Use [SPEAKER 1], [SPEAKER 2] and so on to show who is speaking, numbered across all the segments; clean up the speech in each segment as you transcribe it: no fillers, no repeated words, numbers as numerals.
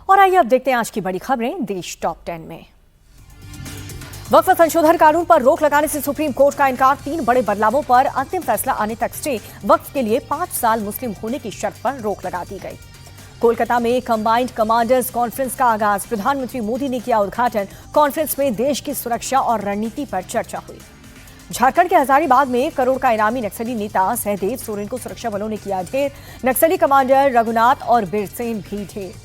[SPEAKER 1] और आइए अब देखते हैं आज की बड़ी खबरें देश टॉप 10 में। वक्फ संशोधन कानून पर रोक लगाने से सुप्रीम कोर्ट का इनकार, 3 बड़े बदलावों पर अंतिम फैसला आने तक स्टे। वक्फ के लिए 5 साल मुस्लिम होने की शर्त पर रोक लगा दी गई। कोलकाता में कंबाइंड कमांडर्स कॉन्फ्रेंस का आगाज, प्रधानमंत्री मोदी ने किया उद्घाटन। कॉन्फ्रेंस में देश की सुरक्षा और रणनीति पर चर्चा हुई। झारखंड के हजारीबाग में करोड़ का इनामी नक्सली नेता सहदेव सोरेन को सुरक्षा बलों ने किया ढेर। नक्सली कमांडर रघुनाथ और बिरसेन भी ढेर।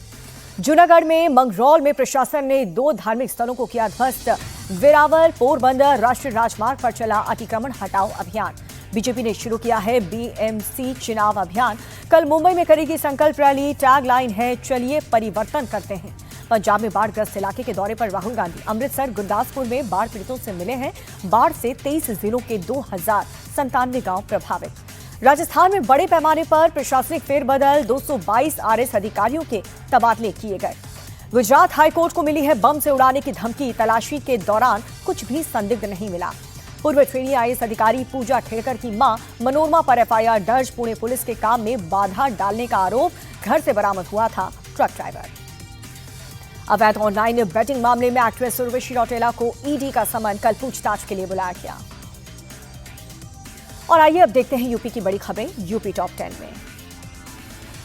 [SPEAKER 1] जूनागढ़ में मंगरौल में प्रशासन ने 2 धार्मिक स्थलों को किया ध्वस्त। वेरावल पोरबंदर राष्ट्रीय राजमार्ग पर चला अतिक्रमण हटाओ अभियान। बीजेपी ने शुरू किया है बीएमसी चुनाव अभियान। कल मुंबई में करेगी संकल्प रैली। टैग लाइन है चलिए परिवर्तन करते हैं। पंजाब में बाढ़ग्रस्त इलाके के दौरे पर राहुल गांधी। अमृतसर गुरदासपुर में बाढ़ पीड़ितों से मिले हैं। बाढ़ से 23 जिलों के 2097 गांव प्रभावित। राजस्थान में बड़े पैमाने पर प्रशासनिक फेरबदल, 222 आरएस अधिकारियों के तबादले किए गए। गुजरात हाईकोर्ट को मिली है बम से उड़ाने की धमकी। तलाशी के दौरान कुछ भी संदिग्ध नहीं मिला। पूर्व ट्रेनी आईएएस अधिकारी पूजा ठेड़कर की मां मनोरमा पर एफआईआर दर्ज। पुणे पुलिस के काम में बाधा डालने का आरोप, घर से बरामद हुआ था ट्रक ड्राइवर। अवैध ऑनलाइन बेटिंग मामले में एक्ट्रेस उर्वशी रौटेला को ईडी का समन, कल पूछताछ के लिए बुलाया गया। और आइए अब देखते हैं यूपी की बड़ी खबरें यूपी टॉप 10 में।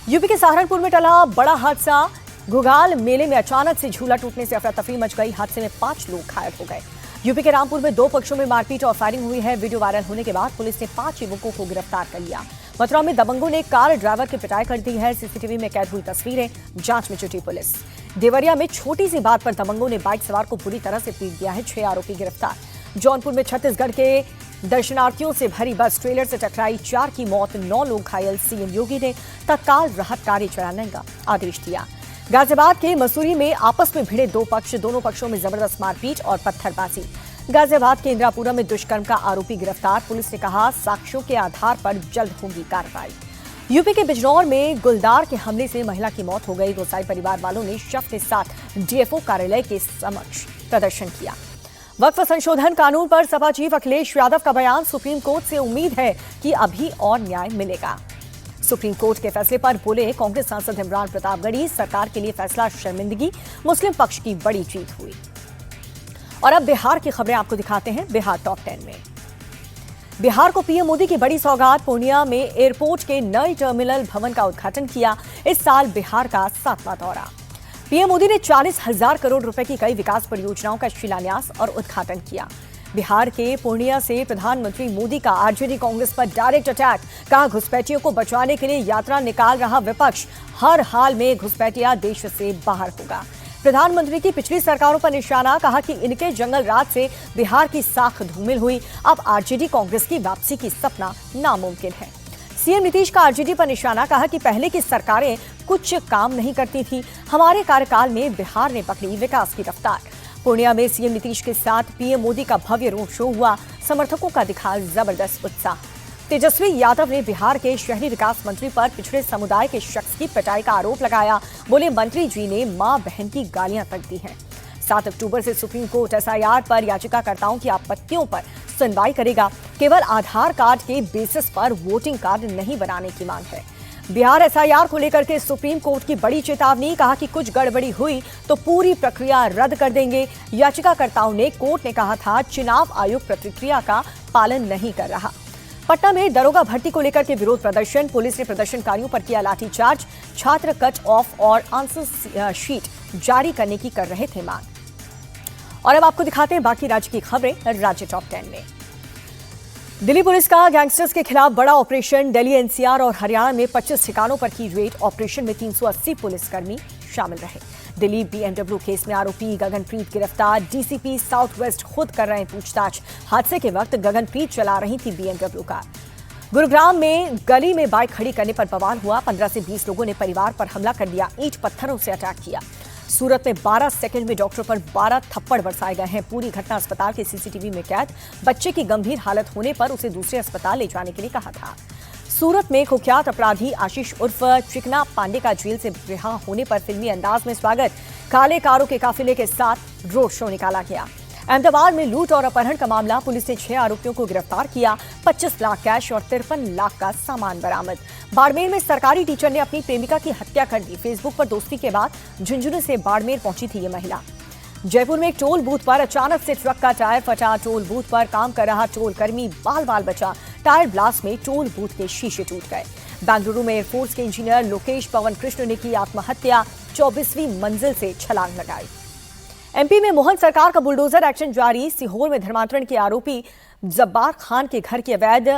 [SPEAKER 1] यूपी के सहारनपुर में टला बड़ा हादसा। घुघाल मेले में अचानक से झूला टूटने से अफरा तफरी मच गई। हादसे में 5 लोग घायल हो गए। यूपी के रामपुर में 2 पक्षों में मारपीट और फायरिंग हुई है। वीडियो वायरल होने के बाद पुलिस ने 5 युवकों को गिरफ्तार कर लिया। मथुरा में दबंगों ने कार ड्राइवर की पिटाई कर दी है। सीसीटीवी में कैद हुई तस्वीरें, जांच में जुटी पुलिस। देवरिया में छोटी सी बात पर दबंगों ने बाइक सवार को बुरी तरह से पीट दिया है। 6 आरोपी गिरफ्तार। जौनपुर में छत्तीसगढ़ के दर्शनार्थियों से भरी बस ट्रेलर से टकराई, 4 की मौत, 9 लोग घायल। सीएम योगी ने तत्काल राहत कार्य चलाने का आदेश दिया। गाजियाबाद के मसूरी में आपस में भिड़े 2 पक्ष, दोनों पक्षों में जबरदस्त मारपीट और पत्थरबाजी। गाजियाबाद के इंदिरापुरा में दुष्कर्म का आरोपी गिरफ्तार। पुलिस ने कहा साक्ष्यों के आधार पर जल्द होगी कार्रवाई। यूपी के बिजनौर में गुलदार के हमले से महिला की मौत हो गई। गोसाई परिवार वालों ने शव के साथ डीएफओ कार्यालय के समक्ष प्रदर्शन किया। वक्फ संशोधन कानून पर सपा चीफ अखिलेश यादव का बयान, सुप्रीम कोर्ट से उम्मीद है कि अभी और न्याय मिलेगा। सुप्रीम कोर्ट के फैसले पर बोले कांग्रेस सांसद इमरान प्रतापगढ़ी, सरकार के लिए फैसला शर्मिंदगी, मुस्लिम पक्ष की बड़ी जीत हुई। और अब बिहार की खबरें आपको दिखाते हैं बिहार टॉप 10 में। बिहार को पीएम मोदी की बड़ी सौगात, पूर्णिया में एयरपोर्ट के नए टर्मिनल भवन का उद्घाटन किया। इस साल बिहार का 7वां दौरा। पीएम मोदी ने 40,000 करोड़ रुपए की कई विकास परियोजनाओं का शिलान्यास और उद्घाटन किया। बिहार के पूर्णिया से प्रधानमंत्री मोदी का आरजेडी कांग्रेस पर डायरेक्ट अटैक, कहा घुसपैठियों को बचाने के लिए यात्रा निकाल रहा विपक्ष, हर हाल में घुसपैठिया देश से बाहर होगा। प्रधानमंत्री की पिछली सरकारों पर निशाना, कहा कि इनके जंगल राज से बिहार की साख धूमिल हुई। अब आरजेडी कांग्रेस की वापसी की सपना नामुमकिन है। सीएम नीतीश का आरजेडी पर निशाना, कहा कि पहले की सरकारें कुछ काम नहीं करती थी, हमारे कार्यकाल में बिहार ने पकड़ी विकास की रफ्तार। पूर्णिया में सीएम नीतीश के साथ पीएम मोदी का भव्य रोड शो हुआ। समर्थकों का दिखा जबरदस्त उत्साह। तेजस्वी यादव ने बिहार के शहरी विकास मंत्री पर पिछड़े समुदाय के शख्स की पिटाई का आरोप लगाया। बोले मंत्री जी ने मां बहन की गालियां तक दी हैं। 7 अक्टूबर से सुप्रीम कोर्ट एसआईआर पर याचिकाकर्ताओं की आपत्तियों पर सुनवाई करेगा। केवल आधार कार्ड के बेसिस पर वोटिंग कार्ड नहीं बनाने की मांग है। बिहार एसआईआर को लेकर के सुप्रीम कोर्ट की बड़ी चेतावनी, कहा कि कुछ गड़बड़ी हुई तो पूरी प्रक्रिया रद्द कर देंगे। याचिकाकर्ताओं ने कोर्ट ने कहा था चुनाव आयोग प्रतिक्रिया का पालन नहीं कर रहा। पटना में दरोगा भर्ती को लेकर के विरोध प्रदर्शन, पुलिस ने प्रदर्शनकारियों पर किया लाठीचार्ज। छात्र कट ऑफ और आंसर शीट जारी करने की कर रहे थे मांग। और अब आपको दिखाते हैं बाकी राज्य की खबरें राज्य टॉप 10 में। दिल्ली पुलिस का गैंगस्टर्स के खिलाफ बड़ा ऑपरेशन, दिल्ली एनसीआर और हरियाणा में 25 ठिकानों पर की रेड। ऑपरेशन में 380 पुलिसकर्मी शामिल रहे। दिल्ली बीएमडब्ल्यू केस में आरोपी गगनप्रीत गिरफ्तार। डीसीपी साउथ वेस्ट खुद कर रहे हैं पूछताछ। हादसे के वक्त गगनप्रीत चला रही थी बीएमडब्ल्यू कार। गुरुग्राम में गली में बाइक खड़ी करने पर बवाल हुआ। 15 से 20 लोगों ने परिवार पर हमला कर दिया, ईंट पत्थरों से अटैक किया। सूरत में 12 सेकंड में डॉक्टर पर 12 थप्पड़ बरसाए गए हैं। पूरी घटना अस्पताल के सीसीटीवी में कैद। बच्चे की गंभीर हालत होने पर उसे दूसरे अस्पताल ले जाने के लिए कहा था। सूरत में कुख्यात अपराधी आशीष उर्फ चिकना पांडे का जेल से रिहा होने पर फिल्मी अंदाज में स्वागत। काले कारों के काफिले के साथ रोड शो निकाला गया। अहमदाबाद में लूट और अपहरण का मामला, पुलिस ने 6 आरोपियों को गिरफ्तार किया। 25 लाख कैश और 53 लाख का सामान बरामद। बाड़मेर में सरकारी टीचर ने अपनी प्रेमिका की हत्या कर दी। फेसबुक पर दोस्ती के बाद झुंझुनू से बाड़मेर पहुंची थी ये महिला। जयपुर में एक टोल बूथ पर अचानक से ट्रक का टायर फटा। टोल बूथ पर काम कर रहा टोल कर्मी बाल बाल बचा। टायर ब्लास्ट में टोल बूथ के शीशे टूट गए। बेंगलुरु में एयरफोर्स के इंजीनियर लोकेश पवन कृष्ण ने की आत्महत्या। 24वीं मंजिल से छलांग लगाई। एमपी में मोहन सरकार का बुलडोजर एक्शन जारी। सीहोर में धर्मांतरण के आरोपी जब्बार खान के घर की अवैध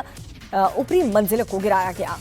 [SPEAKER 1] ऊपरी मंजिल को गिराया गया।